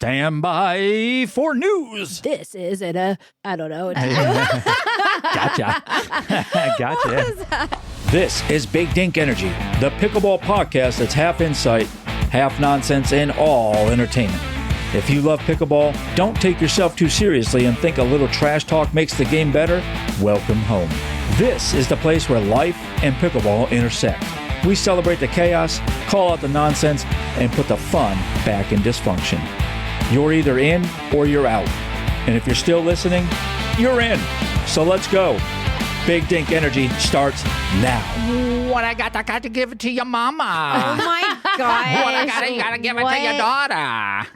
Stand by for news. This is I don't know. Gotcha. Gotcha. This is Big Dink Energy, the pickleball podcast that's half insight, half nonsense, and all entertainment. If you love pickleball, don't take yourself too seriously and think a little trash talk makes the game better, welcome home. This is the place where life and pickleball intersect. We celebrate the chaos, call out the nonsense, and put the fun back in dysfunction. You're either in or you're out. And if you're still listening, you're in. So let's go. Big Dink Energy starts now. What I got to give it to your mama. Oh my God. What I got, you got to give it to your daughter.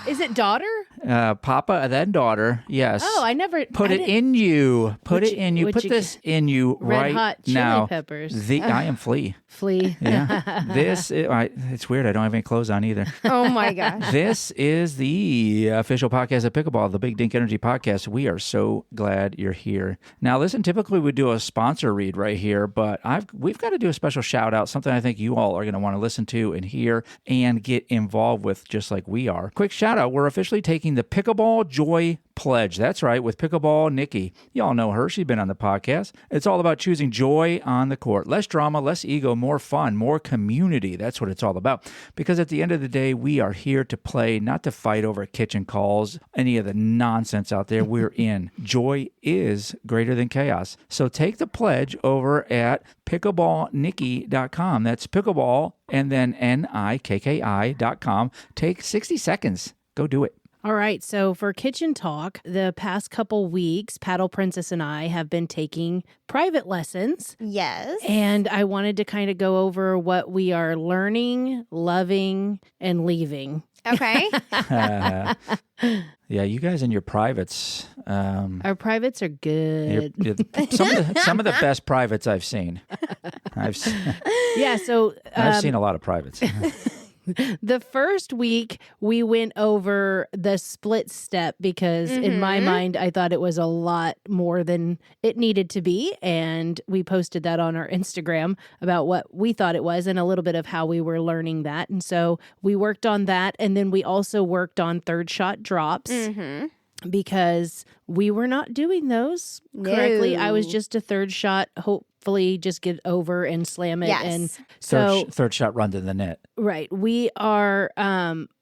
Is it daughter? Papa and then daughter, yes. Oh, I never... Put it in you. Put it in you. Put this in you Red right hot chili now. peppers. I am Flea. Flea. Yeah. It's weird. I don't have any clothes on either. Oh my gosh. This is the official podcast of Pickleball, the Big Dink Energy podcast. We are so glad you're here. Now, listen, typically we do a sponsor read right here, but we've got to do a special shout out, something I think you all are going to want to listen to and hear and get involved with just like we are. Quick shout out. We're officially taking the Pickleball Joy pledge. That's right, with Pickleball Nikki. You all know her. She's been on the podcast. It's all about choosing joy on the court. Less drama, less ego, more fun, more community. That's what it's all about. Because at the end of the day, we are here to play, not to fight over kitchen calls, any of the nonsense out there. We're in. Joy is greater than chaos. So take the pledge over at pickleballnikki.com. That's pickleball and then nikki.com. Take 60 seconds. Go do it. All right, so for Kitchen Talk, the past couple weeks, Paddle Princess and I have been taking private lessons. Yes. And I wanted to kind of go over what we are learning, loving, and leaving. Okay. Yeah, you guys and your privates. Our privates are good. Some of the best privates I've seen. I've seen a lot of privates. The first week, we went over the split step because in my mind, I thought it was a lot more than it needed to be. And we posted that on our Instagram about what we thought it was and a little bit of how we were learning that. And so we worked on that. And then we also worked on third shot drops. Because we were not doing those correctly. I was just a third shot, hopefully just get over and slam it. Yes. And so third shot run to the net. Right. We are,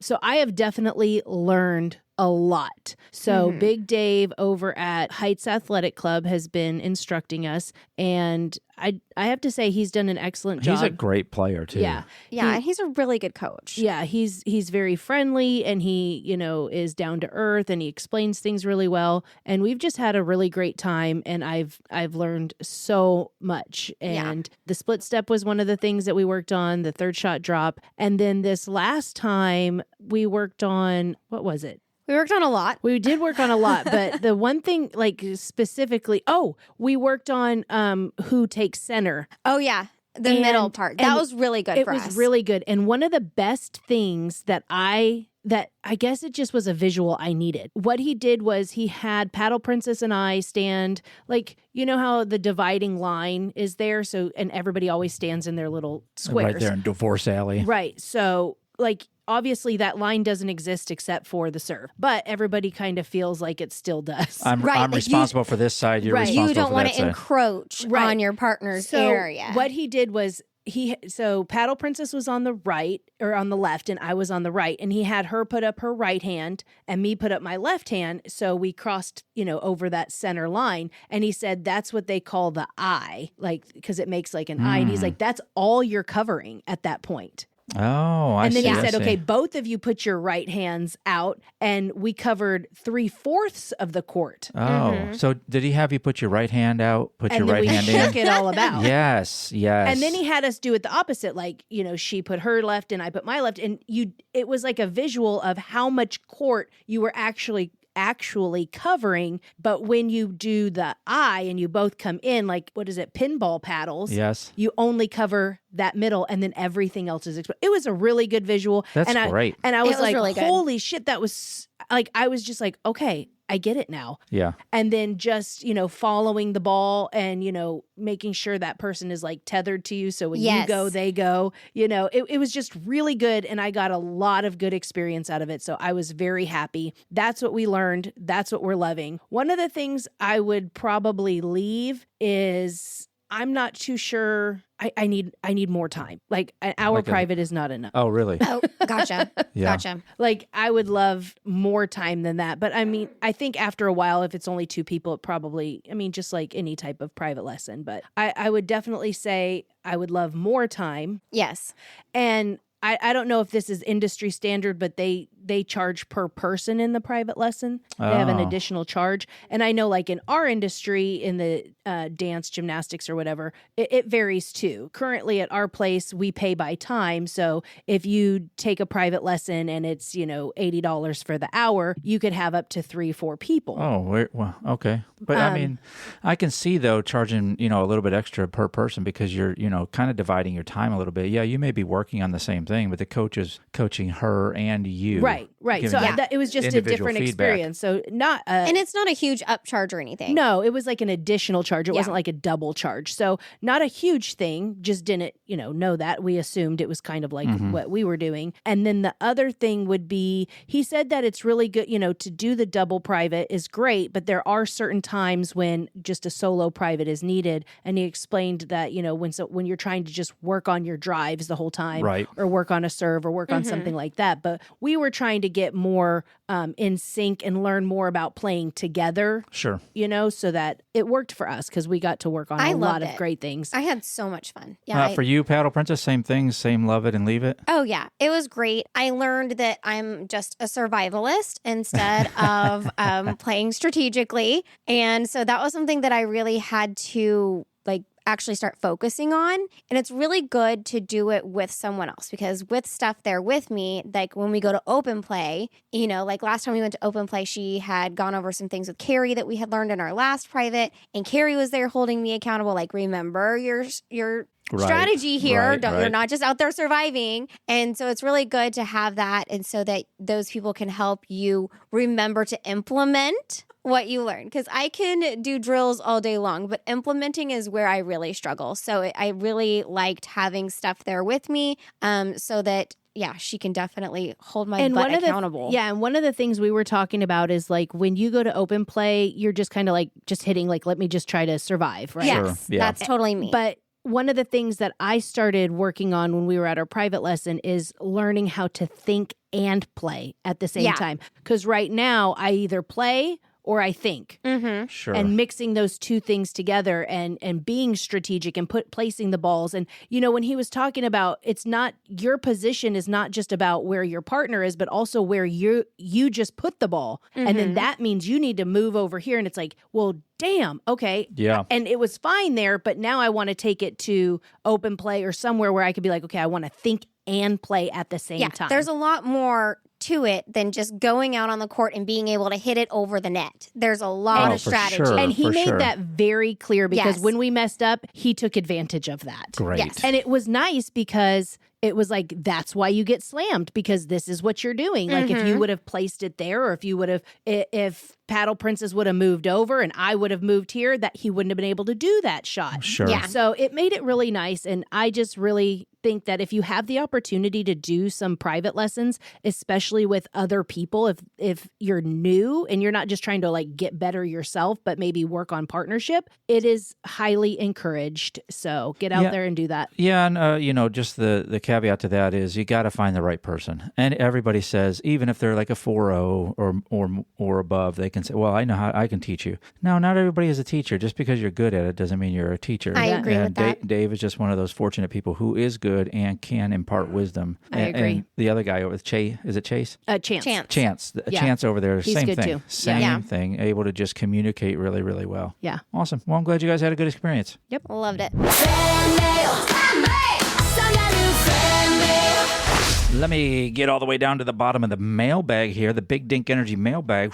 so I have definitely learned a lot. So Big Dave over at Heights Athletic Club has been instructing us, and I have to say he's done an excellent job. He's a great player too. Yeah. Yeah, he's a really good coach. Yeah, he's very friendly, and he, is down to earth, and he explains things really well. And we've just had a really great time, and I've learned so much. And the split step was one of the things that we worked on, the third shot drop. And then this last time we worked on, what was it? We worked on a lot. We did work on a lot, but the one thing, like specifically, we worked on who takes center. Oh, yeah. The middle part. That was really good for us. It was really good. And one of the best things that I guess it just was a visual I needed. What he did was he had Paddle Princess and I stand, like, you know how the dividing line is there? So, and everybody always stands in their little squares. Right there in Divorce Alley. Right. So, like, obviously that line doesn't exist except for the serve, but everybody kind of feels like it still does. I'm responsible for this side. You're responsible You don't for want that to side. encroach on your partner's area. What he did was so Paddle Princess was on the right or on the left and I was on the right, and he had her put up her right hand and me put up my left hand. So we crossed, over that center line, and he said, that's what they call the eye, like, because it makes like an eye. And he's like, that's all you're covering at that point. Oh, I see. And then he said, I see. okay, both of you put your right hands out, and we covered 3/4 of the court. Oh, so did he have you put your right hand out, put your right hand in? And then we shook it all about. Yes. And then he had us do it the opposite, like, she put her left and I put my left, and it was like a visual of how much court you were actually covering. But when you do the eye and you both come in, like, what is it, pinball paddles? Yes. You only cover that middle, and then everything else is exposed. It was a really good visual. That's great. And I was like, really good. holy shit, that was like, I was just like, okay, I get it now. Yeah. And then just, following the ball and, making sure that person is like tethered to you. So when you go, they go, it was just really good. And I got a lot of good experience out of it. So I was very happy. That's what we learned. That's what we're loving. One of the things I would probably leave is I'm not too sure. I need more time. Like an hour private is not enough. Oh, really? Oh, gotcha. Yeah. Gotcha. Like I would love more time than that. But I mean, I think after a while, if it's only 2 people, it probably, just like any type of private lesson. But I would definitely say I would love more time. Yes. And I don't know if this is industry standard, but they charge per person in the private lesson. They have an additional charge. And I know like in our industry, in the dance, gymnastics or whatever, it varies too. Currently at our place, we pay by time. So if you take a private lesson and it's, $80 for the hour, you could have up to 3-4 people. Oh, well, okay. But I mean, I can see though charging, a little bit extra per person because you're, kind of dividing your time a little bit. Yeah, you may be working on the same thing, but the coach is coaching her and you. Right. So it was just a different experience. So not and it's not a huge upcharge or anything. No, it was like an additional charge. It wasn't like a double charge. So not a huge thing. Just didn't, know that. We assumed it was kind of like what we were doing. And then the other thing would be, he said that it's really good, to do the double private is great, but there are certain times when just a solo private is needed. And he explained that, when you're trying to just work on your drives the whole time, right, or work on a serve or work on something like that. But we were trying to get more in sync and learn more about playing together. Sure. So that it worked for us because we got to work on a lot of great things. I had so much fun. Yeah. For you, Paddle Princess, same thing, same love it and leave it? Oh, yeah. It was great. I learned that I'm just a survivalist instead of playing strategically. And so that was something that I really had to actually start focusing on. And it's really good to do it with someone else because with stuff there with me, like when we go to open play, like last time we went to open play, she had gone over some things with Carrie that we had learned in our last private, and Carrie was there holding me accountable. Like, remember your strategy here. You're not just out there surviving. And so it's really good to have that. And so that those people can help you remember to implement what you learn. Because I can do drills all day long, but implementing is where I really struggle. So I really liked having stuff there with me so that she can definitely hold my butt accountable. And one of the things we were talking about is like when you go to open play, you're just kind of like just hitting like, let me just try to survive, right? Yes, that's totally me. But one of the things that I started working on when we were at our private lesson is learning how to think and play at the same time. Because right now I either play or I think. Mm-hmm. Sure. And mixing those two things together and being strategic and placing the balls. And, when he was talking about it's not, your position is not just about where your partner is, but also where you just put the ball. And then that means you need to move over here. And it's like, well, damn, okay. Yeah. And it was fine there, but now I want to take it to open play or somewhere where I could be like, okay, I want to think and play at the same time. There's a lot more to it than just going out on the court and being able to hit it over the net. There's a lot of strategy. Sure, and he made that very clear because when we messed up, he took advantage of that. Great. Yes. And it was nice because it was like, that's why you get slammed, because this is what you're doing. Like if you would have placed it there, or if you would have, if Paddle Princess would have moved over and I would have moved here, that he wouldn't have been able to do that shot. Sure. Yeah. So it made it really nice. And I just really think that if you have the opportunity to do some private lessons, especially with other people, if you're new and you're not just trying to like get better yourself, but maybe work on partnership, it is highly encouraged. So get out there and do that. Yeah. And, just the caveat to that is you got to find the right person. And everybody says, even if they're like a 4.0 or above, they can say, well, I know how I can teach you. No, not everybody is a teacher. Just because you're good at it doesn't mean you're a teacher. I agree with that. Dave is just one of those fortunate people who is good and can impart wisdom. I agree. And the other guy with Chase, is it Chase? Chance. Chance over there, He's same good thing. too. Same thing. Able to just communicate really, really well. Yeah. Awesome. Well, I'm glad you guys had a good experience. Yep. Loved it. Let me get all the way down to the bottom of the mailbag here, the Big Dink Energy mailbag.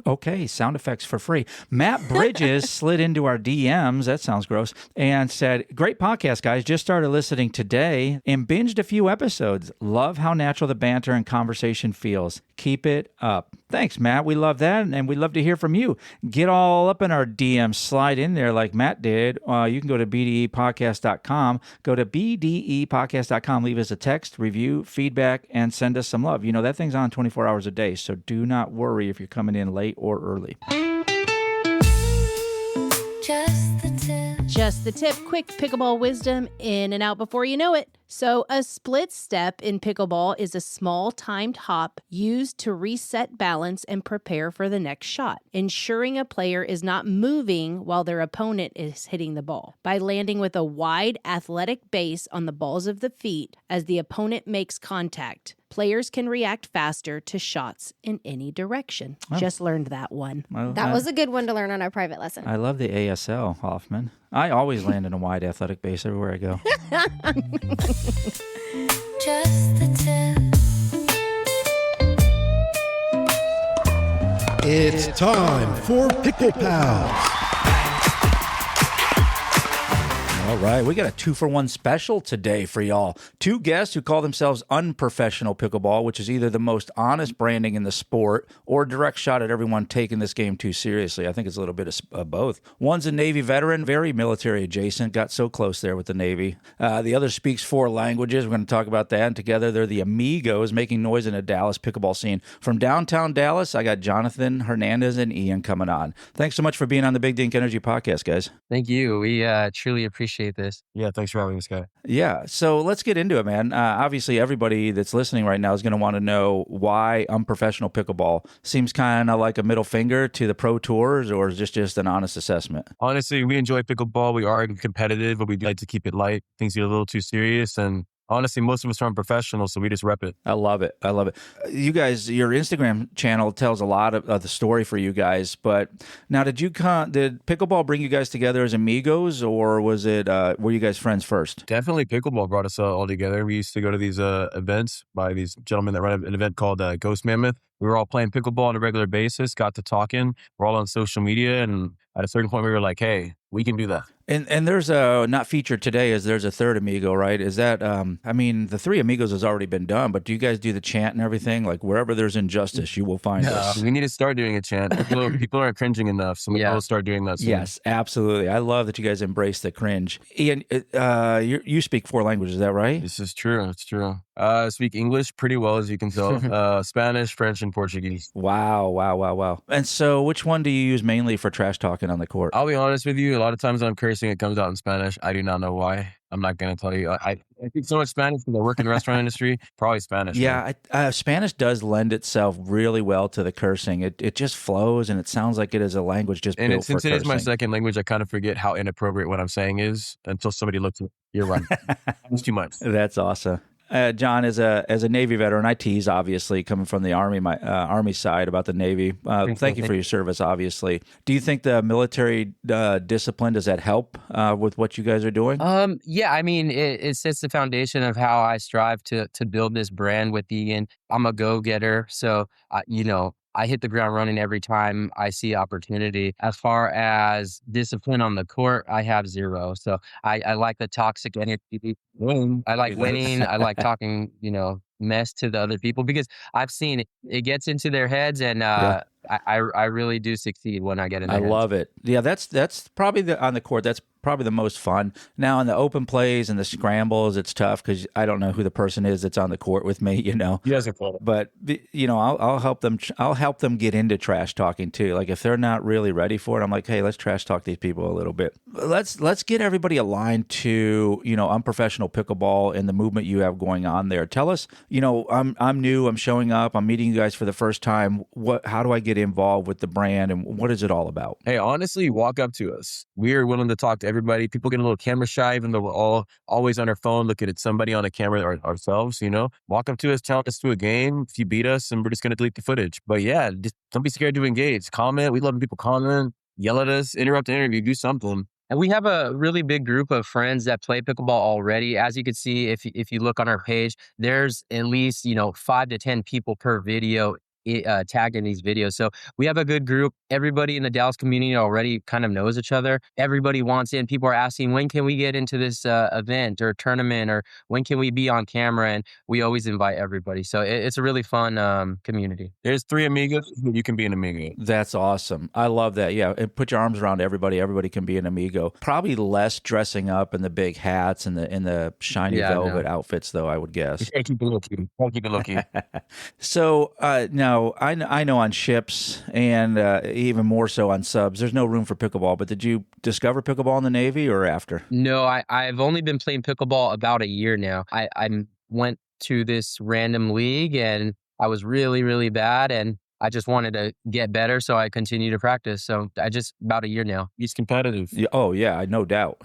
Okay, sound effects for free. Matt Bridges slid into our DMs, that sounds gross, and said, great podcast, guys. Just started listening today and binged a few episodes. Love how natural the banter and conversation feels. Keep it up. Thanks, Matt. We love that, and we'd love to hear from you. Get all up in our DMs. Slide in there like Matt did. You can go to bdepodcast.com. Go to bdepodcast.com. Leave us a text, review, feedback, and send us some love. That thing's on 24 hours a day, so do not worry if you're coming in late or early. Just the tip, quick pickleball wisdom, in and out before you know it. So a split step in pickleball is a small timed hop used to reset balance and prepare for the next shot, ensuring a player is not moving while their opponent is hitting the ball. By landing with a wide athletic base on the balls of the feet as the opponent makes contact, players can react faster to shots in any direction. Just learned that one. That was a good one to learn on our private lesson. I love the ASL, Hoffman. I always land in a wide athletic base everywhere I go. Just the tip. It's time for Pickle Pals. All right, we got a 2-for-1 special today for y'all. 2 guests who call themselves Unprofessional Pickleball, which is either the most honest branding in the sport or a direct shot at everyone taking this game too seriously. I think it's a little bit of both. One's a Navy veteran, very military adjacent, got so close there with the Navy. The other speaks 4 languages. We're going to talk about that. And together, they're the Amigos, making noise in a Dallas pickleball scene. From downtown Dallas, I got Jonathan, Hernandez, and Ian coming on. Thanks so much for being on the Big Dink Energy podcast, guys. Thank you. We truly appreciate this. Yeah, thanks for having us, guy. Yeah, so let's get into it, man. Obviously, everybody that's listening right now is going to want to know why Unprofessional Pickleball seems kind of like a middle finger to the pro tours, or is this just an honest assessment? Honestly, we enjoy pickleball. We are competitive, but we like to keep it light. Things get a little too serious, and honestly, most of us aren't professionals, so we just rep it. I love it. I love it. You guys, your Instagram channel tells a lot of the story for you guys. But now, did pickleball bring you guys together as amigos, or was it were you guys friends first? Definitely, pickleball brought us all together. We used to go to these events by these gentlemen that run an event called Ghost Mammoth. We were all playing pickleball on a regular basis, got to talking. We're all on social media, and at a certain point, we were like, hey, we can do that. And there's not featured today, there's a third amigo, right? Is that, the 3 amigos has already been done, but do you guys do the chant and everything? Like wherever there's injustice, you will find us. We need to start doing a chant. People aren't cringing enough, so we'll start doing that soon. Yes, absolutely. I love that you guys embrace the cringe. Ian, you speak 4 languages, is that right? This is true. It's true. I speak English pretty well, as you can tell. Spanish, French, and Portuguese. Wow. And so which one do you use mainly for trash talking on the court? I'll be honest with you. A lot of times when I'm cursing, it comes out in Spanish. I do not know why. I'm not going to tell you. I speak so much Spanish because I work in the restaurant industry. Probably Spanish. Yeah, Spanish does lend itself really well to the cursing. It just flows, and it sounds like it is a language just built for cursing. Since it is my second language, I kind of forget how inappropriate what I'm saying is until somebody looks at me. You're right. It's too much. That's awesome. John, as a Navy veteran, I tease, obviously, coming from the Army, my Army side about the Navy. Thank you for your service, obviously. Do you think the military discipline, does that help with what you guys are doing? Yeah, I mean, it sets the foundation of how I strive to build this brand with Ian. I'm a go-getter, so, I hit the ground running every time I see opportunity. As far as discipline on the court, I have 0. So I like the toxic energy. I like winning. I like talking, mess to the other people because I've seen it gets into their heads, and I really do succeed when I get in their heads. I love it. Yeah, that's probably on the court. That's probably the most fun. Now in the open plays and the scrambles, it's tough because I don't know who the person is that's on the court with me. You guys are cool. But I'll help them. I'll help them get into trash talking too. Like if they're not really ready for it, I'm like, hey, let's trash talk these people a little bit. Let's get everybody aligned to Unprofessional Pickleball and the movement you have going on there. Tell us. I'm new. I'm showing up. I'm meeting you guys for the first time. How do I get involved with the brand, and what is it all about? Hey, honestly, walk up to us. We are willing to talk to everybody. People get a little camera shy, even though we're all always on our phone looking at somebody on a camera or ourselves. Walk up to us, challenge us to a game. If you beat us, and we're just going to delete the footage. But yeah, just don't be scared to engage. Comment. We love when people comment, yell at us, interrupt the interview, do something. And we have a really big group of friends that play pickleball already. As you can see, if you look on our page, there's at least 5 to 10 people per video tagged in these videos. So we have a good group. Everybody in the Dallas community already kind of knows each other. Everybody wants in. People are asking, when can we get into this event or tournament, or when can we be on camera? And we always invite everybody. So it's a really fun community. There's 3 amigos. You can be an amigo. That's awesome. I love that. Yeah, and put your arms around everybody. Everybody can be an amigo. Probably less dressing up in the big hats and the shiny velvet outfits, though, I would guess. Keep it low-key. So now I know on ships and even more so on subs, there's no room for pickleball. But did you discover pickleball in the Navy or after? No, I've only been playing pickleball about a year now. I went to this random league and I was really, really bad, and I just wanted to get better, so I continue to practice. So I just about a year now. He's competitive. Yeah, oh, yeah, no doubt.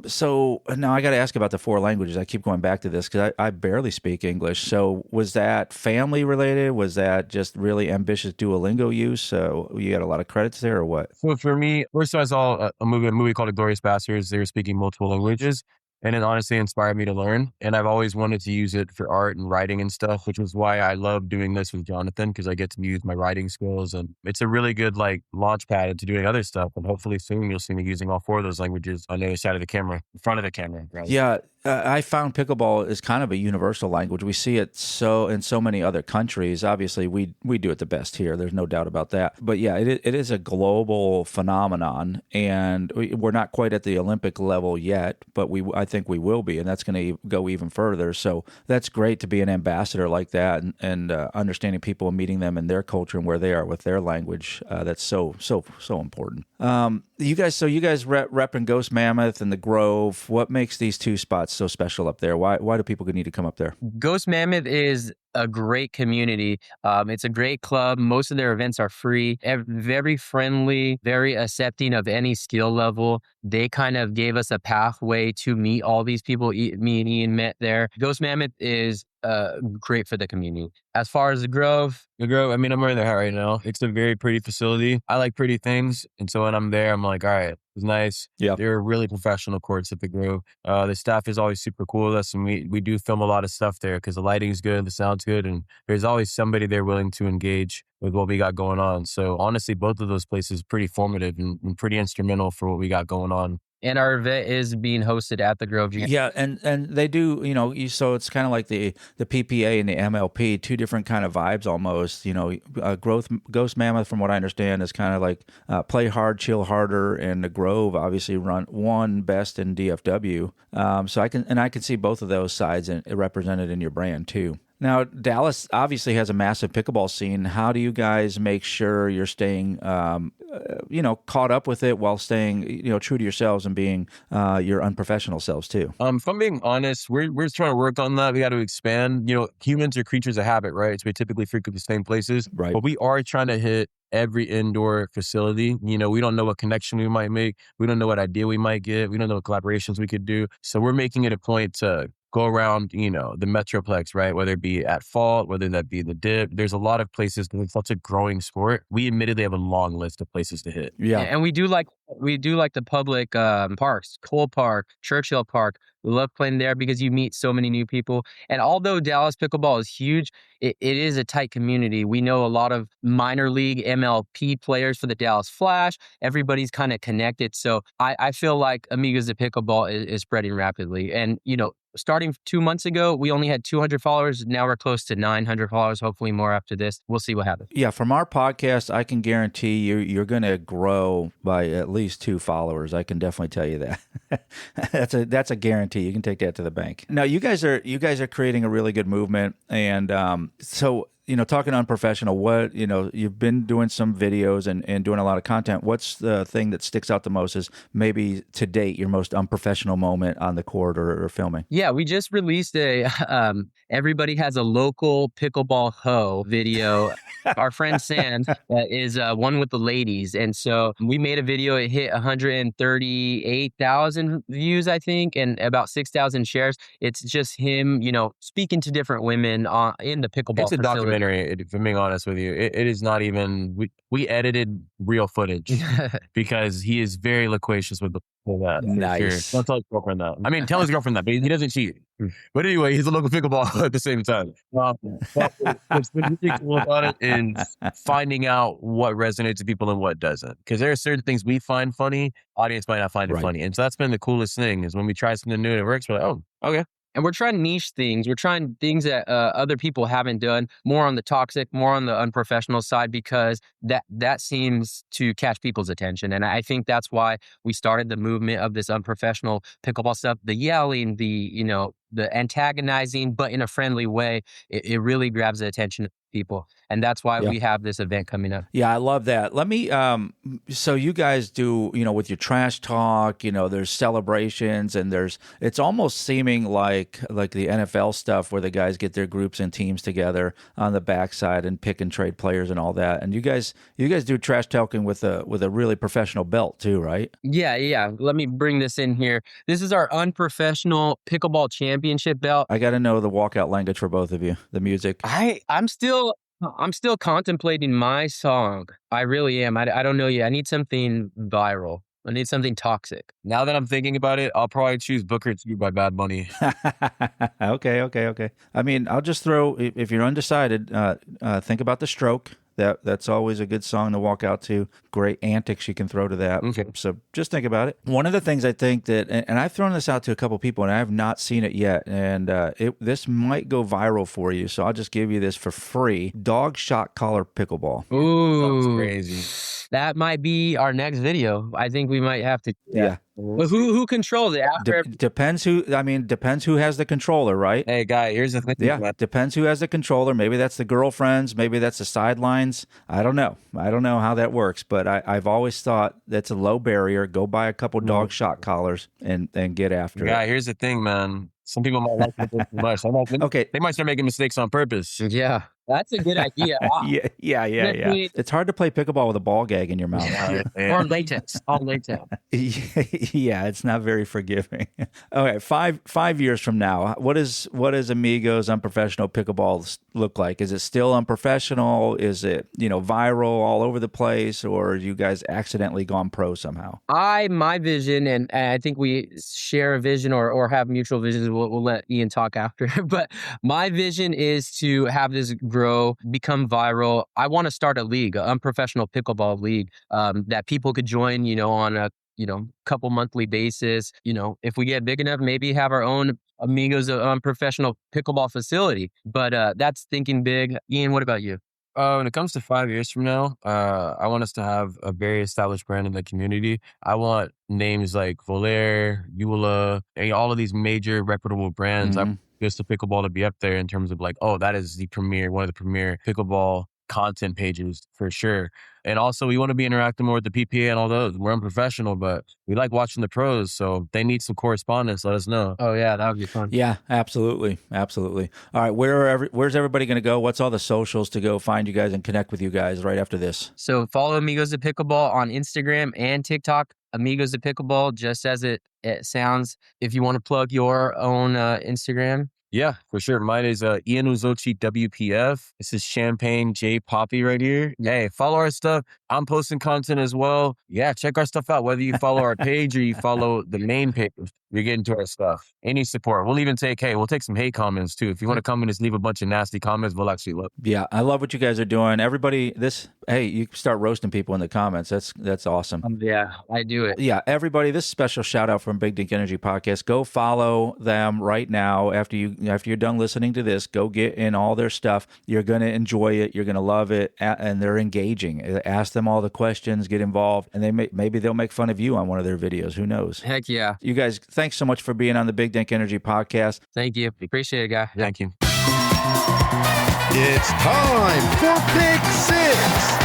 So now I got to ask about the 4 languages. I keep going back to this because I barely speak English. So was that family related? Was that just really ambitious Duolingo use? So you got a lot of credits there or what? So for me, first I saw a movie called The Glorious Bastards. They were speaking multiple languages. And it honestly inspired me to learn. And I've always wanted to use it for art and writing and stuff, which was why I love doing this with Jonathan, because I get to use my writing skills. And it's a really good launch pad into doing other stuff. And hopefully soon you'll see me using all 4 of those languages on the other side of the camera, in front of the camera. Right? Yeah. I found pickleball is kind of a universal language. We see it in so many other countries. Obviously, we do it the best here. There's no doubt about that. But yeah, it is a global phenomenon, and we're not quite at the Olympic level yet, but I think we will be, and that's going to go even further. So that's great to be an ambassador like that, and understanding people and meeting them in their culture and where they are with their language. That's so important. You guys repping Ghost Mammoth and the Grove. What makes these 2 spots so special up there? Why do people need to come up there? Ghost Mammoth is a great community. It's a great club. Most of their events are free, very friendly, very accepting of any skill level. They kind of gave us a pathway to meet all these people. Me and Ian met there. Ghost Mammoth is great for the community. As far as the Grove, I mean, I'm wearing the hat right now. It's a very pretty facility. I like pretty things. And so when I'm there, I'm like, all right, it's nice. Yeah. They're really professional courts at the Grove. The staff is always super cool with us. And we do film a lot of stuff there because the lighting's good, the sound's good. And there's always somebody there willing to engage with what we got going on. So honestly, both of those places pretty formative and pretty instrumental for what we got going on. And our event is being hosted at the Grove. Yeah, and they do, so it's kind of like the PPA and the MLP, 2 different kind of vibes almost. Ghost Mammoth, from what I understand, is kind of like play hard, chill harder, and the Grove obviously won best in DFW. So I can see both of those sides represented in your brand too. Now, Dallas obviously has a massive pickleball scene. How do you guys make sure you're staying, caught up with it while staying, true to yourselves and being your unprofessional selves too? If I'm being honest, we're trying to work on that. We got to expand. Humans are creatures of habit, right? So we typically frequent the same places. Right. But we are trying to hit every indoor facility. We don't know what connection we might make. We don't know what idea we might get. We don't know what collaborations we could do. So we're making it a point to go around, the Metroplex, right? Whether it be at Fault, whether that be the Dip. There's a lot of places because it's such a growing sport. We admittedly have a long list of places to hit. Yeah. And we do like the public parks, Cole Park, Churchill Park. We love playing there because you meet so many new people. And although Dallas Pickleball is huge, it is a tight community. We know a lot of minor league MLP players for the Dallas Flash. Everybody's kind of connected. So I feel like Amigos Pickleball is spreading rapidly. And, starting 2 months ago, we only had 200 followers. Now we're close to 900 followers, hopefully more after this. We'll see what happens. Yeah, from our podcast, I can guarantee you're going to grow by at least 2 followers. I can definitely tell you that. That's a guarantee. You can take that to the bank. Now, you guys are creating a really good movement, and so talking unprofessional, what, you've been doing some videos and doing a lot of content. What's the thing that sticks out the most as maybe to date your most unprofessional moment on the court or filming? Yeah, we just released everybody has a local pickleball hoe video. Our friend Sand is one with the ladies. And so we made a video. It hit 138,000 views, I think, and about 6,000 shares. It's just him, speaking to different women in the pickleball facility. documentary. If I'm being honest with you, it is not even. We edited real footage because he is very loquacious with that. For Nice. sure. Don't tell his girlfriend that. I mean, tell his girlfriend that, but he doesn't cheat. But anyway, he's a local pickleball at the same time. But what's been really cool about it is finding out what resonates with people and what doesn't. Because there are certain things we find funny, audience might not find it funny. And so that's been the coolest thing is when we try something new and it works, we're like, oh, okay. And we're trying niche things. We're trying things that other people haven't done, more on the toxic, more on the unprofessional side, because that seems to catch people's attention. And I think that's why we started the movement of this unprofessional pickleball stuff, the yelling, the antagonizing, but in a friendly way. It really grabs the attention of people. And that's why we have this event coming up. Yeah, I love that. Let me, so you guys do, with your trash talk, there's celebrations and it's almost seeming like the NFL stuff where the guys get their groups and teams together on the backside and pick and trade players and all that. And you guys do trash talking with a really professional belt too, right? Yeah. Let me bring this in here. This is our unprofessional pickleball championship belt. I got to know the walkout language for both of you, the music. I'm still contemplating my song. I really am. I don't know yet. I need something viral. I need something toxic. Now that I'm thinking about it, I'll probably choose Booker T by Bad Bunny. Okay. I mean, I'll just throw, if you're undecided, think about The Stroke. That's always a good song to walk out to. Great antics you can throw to that. Okay. So just think about it. One of the things I think that, and I've thrown this out to a couple people, and I have not seen it yet, and this might go viral for you, so I'll just give you this for free. Dog shot collar pickleball. Ooh. That's crazy. That might be our next video. I think we might have to. Yeah. Well, who controls it? Depends who has the controller, right? Hey, guy, here's the thing. Yeah, depends who has the controller. Maybe that's the girlfriends. Maybe that's the sidelines. I don't know how that works, but I've always thought that's a low barrier. Go buy a couple dog shot collars and get after it. Yeah, here's the thing, man. Some people might like it too much. Okay. They might start making mistakes on purpose. Yeah. That's a good idea. Yeah. It's hard to play pickleball with a ball gag in your mouth. Or latex. All latex. Yeah, it's not very forgiving. Okay, 5 years from now, what does Amigos Unprofessional Pickleball look like? Is it still unprofessional? Is it, viral all over the place? Or are you guys accidentally gone pro somehow? My vision, and I think we share a vision or have mutual visions. We'll let Ian talk after. But my vision is to have this grow, become viral. I want to start a league, an unprofessional pickleball league that people could join, on a couple monthly basis. If we get big enough, maybe have our own Amigos Unprofessional Pickleball facility. But that's thinking big. Ian, what about you? When it comes to 5 years from now, I want us to have a very established brand in the community. I want names like Volair, Eula, and all of these major reputable brands. Mm-hmm. I just the pickleball to be up there in terms of like, oh, that is one of the premier pickleball content pages for sure. And also we want to be interacting more with the PPA and all those. We're unprofessional, but we like watching the pros. So if they need some correspondence, let us know. Oh yeah, that would be fun. Yeah, absolutely. All right, where's everybody going to go? What's all the socials to go find you guys and connect with you guys right after this? So follow Amigos of Pickleball on Instagram and TikTok. Amigos of Pickleball, just as it sounds. If you want to plug your own Instagram. Yeah, for sure. Mine is Ian Uzochi WPF. This is Champagne J Poppy right here. Hey, follow our stuff. I'm posting content as well. Yeah, check our stuff out. Whether you follow our page or you follow the main page, you're getting to our stuff. Any support. We'll even we'll take some hate comments too. If you want to come and just leave a bunch of nasty comments, we'll actually look. Yeah, I love what you guys are doing. Everybody, you start roasting people in the comments. That's awesome. Yeah, I do it. Yeah, everybody, this special shout out from Big Dink Energy Podcast. Go follow them right now. After you're done listening to this, go get in all their stuff. You're going to enjoy it. You're going to love it. And they're engaging. Ask them all the questions, get involved, and maybe they'll make fun of you on one of their videos. Who knows? Heck yeah. You guys, thanks so much for being on the Big Dink Energy Podcast. Thank you. Appreciate it, guy. Thank you. It's time for Pick Six.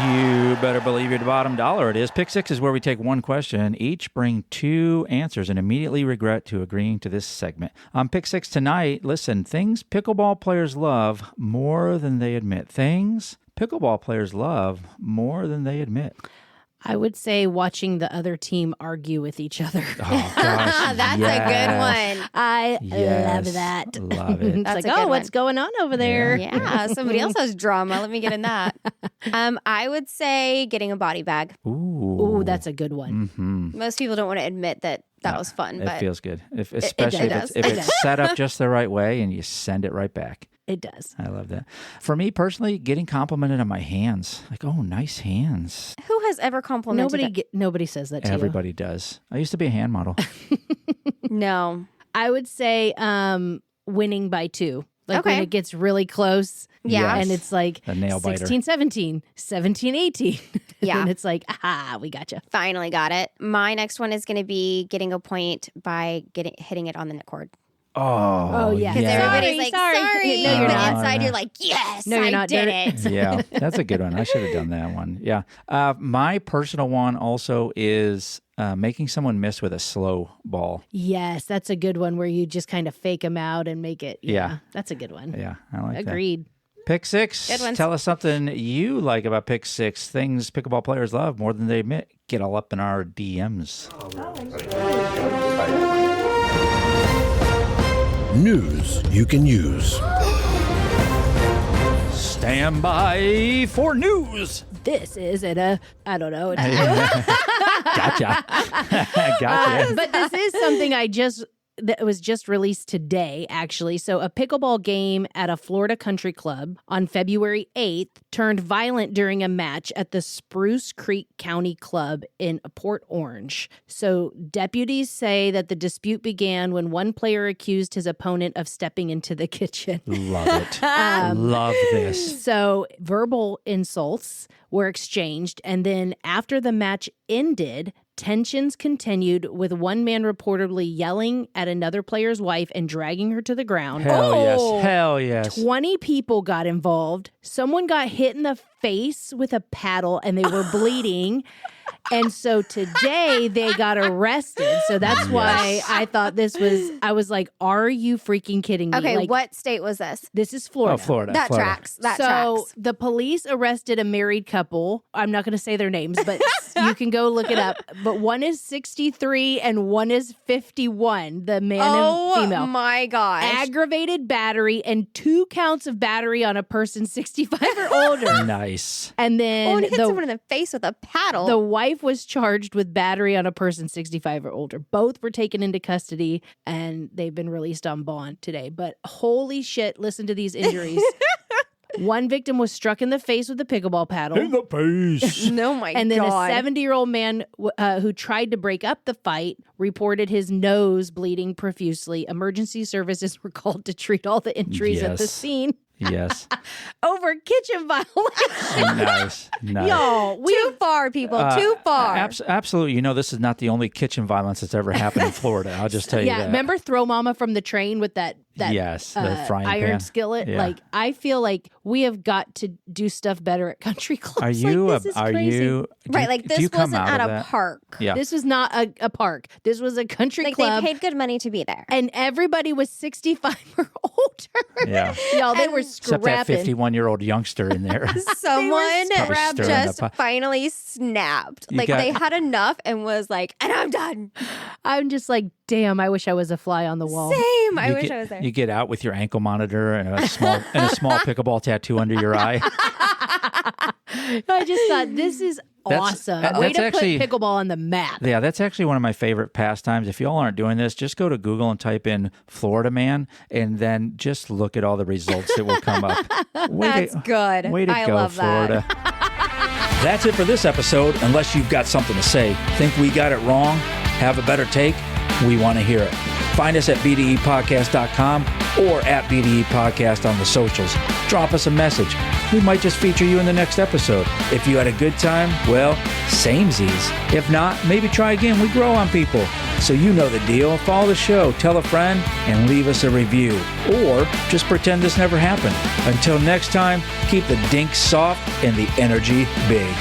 You better believe your bottom dollar it is. Pick Six is where we take one question, each bring two answers, and immediately regret to agreeing to this segment. On Pick Six tonight, listen, things pickleball players love more than they admit. Things pickleball players love more than they admit. I would say watching the other team argue with each other. Oh, gosh. That's a good one. I Yes. love that. Love it. It's That's like, a good what's one. going on over there? Yeah, somebody else has drama. Let me get in that. I would say getting a body bag. Ooh, that's a good one. Mm-hmm. Most people don't want to admit that was fun, It but feels good, especially does. if It it's does. set up just the right way and you send it right back. It does. I love that. For me personally, getting complimented on my hands, like, oh, nice hands. who has ever complimented Nobody says that to Everybody does. I used to be a hand model. No. I would say winning by 2. Like when Okay. it gets really close. Yeah. Yes. And it's like A nail biter. 16-17, 17-18. Yeah. And it's like, we gotcha. Finally got it. My next one is going to be getting a point by hitting it on the net cord. Oh, yeah. Because Yeah. everybody's like, Sorry. sorry. No, you're but not. inside you're like, yes, No, you're I not. did it. Yeah, that's a good one. I should have done that one. Yeah. My personal one also is making someone miss with a slow ball. Yes, that's a good one where you just kind of fake them out and make it. Yeah. That's a good one. Yeah, I like that. Agreed. Pick 6. Good ones. Tell us something you like about Pick 6. Things pickleball players love more than they admit. Get all up in our DMs. News you can use. Stand by for news. This is I don't know. Gotcha. Gotcha. But this is something that was just released today, actually. So a pickleball game at a Florida country club on February 8th turned violent during a match at the Spruce Creek County Club in Port Orange. So deputies say that the dispute began when one player accused his opponent of stepping into the kitchen. Love it. Love this. So verbal insults were exchanged, and then after the match ended, tensions continued with one man reportedly yelling at another player's wife and dragging her to the ground. Hell yes. Hell yes. 20 people got involved. Someone got hit in the face with a paddle and they were bleeding. And so today they got arrested. So that's why I thought I was like, are you freaking kidding me? Okay, Like, what state was this? this is Florida. Oh, Florida. That Florida. tracks. That So tracks. the police arrested a married couple. I'm not going to say their names, but you can go look it up. But one is 63 and one is 51, the man and female. Oh my gosh. Aggravated battery and 2 counts of battery on a person 65 or older. Nice. And Oh, then and hit someone in the face with a paddle. the wife was charged with battery on a person 65 or older. Both were taken into custody and they've been released on bond today. But holy shit, listen to these injuries. One victim was struck in the face with a pickleball paddle. In the face. oh my And then God. a 70-year-old man who tried to break up the fight reported his nose bleeding profusely. Emergency services were called to treat all the injuries at the Yes. scene Yes. over kitchen violation. Nice. Nice. Y'all, Too far, people. Too far. Absolutely. You know, this is not the only kitchen violence that's ever happened in Florida. I'll just tell you that. remember Throw Mama from the train with that Yes, the frying iron pan. skillet? Yeah. Like, I feel like we have got to do stuff better at country clubs. Are you? Like, this is crazy. do Right, like do this you come wasn't out at of a that? park. Yeah. This was not a park. This was a country Like club. they paid good money to be there. And everybody was 65 or older. Yeah. Y'all, they were Except that scrapping. 51-year-old youngster in there. Someone Probably stirring the just pot. finally snapped. You Like got- they had enough and was like, and I'm done. I'm just like, damn, I wish I was a fly on the wall. Same. I You wish get- I was there. You get out with your ankle monitor and a small pickleball tattoo under your eye. I just thought, this is awesome. Way that's to actually- put pickleball on the map. Yeah, that's actually one of my favorite pastimes. If y'all aren't doing this, just go to Google and type in Florida man and then just look at all the results that will come up. That's good. Way to I go, love that. Florida. That's it for this episode. Unless you've got something to say, think we got it wrong, have a better take, we want to hear it. Find us at bdepodcast.com or at BDE Podcast on the socials. Drop us a message. We might just feature you in the next episode. If you had a good time, well, samesies. If not, maybe try again. We grow on people. So you know the deal. Follow the show, tell a friend, and leave us a review. Or just pretend this never happened. Until next time, keep the dink soft and the energy big.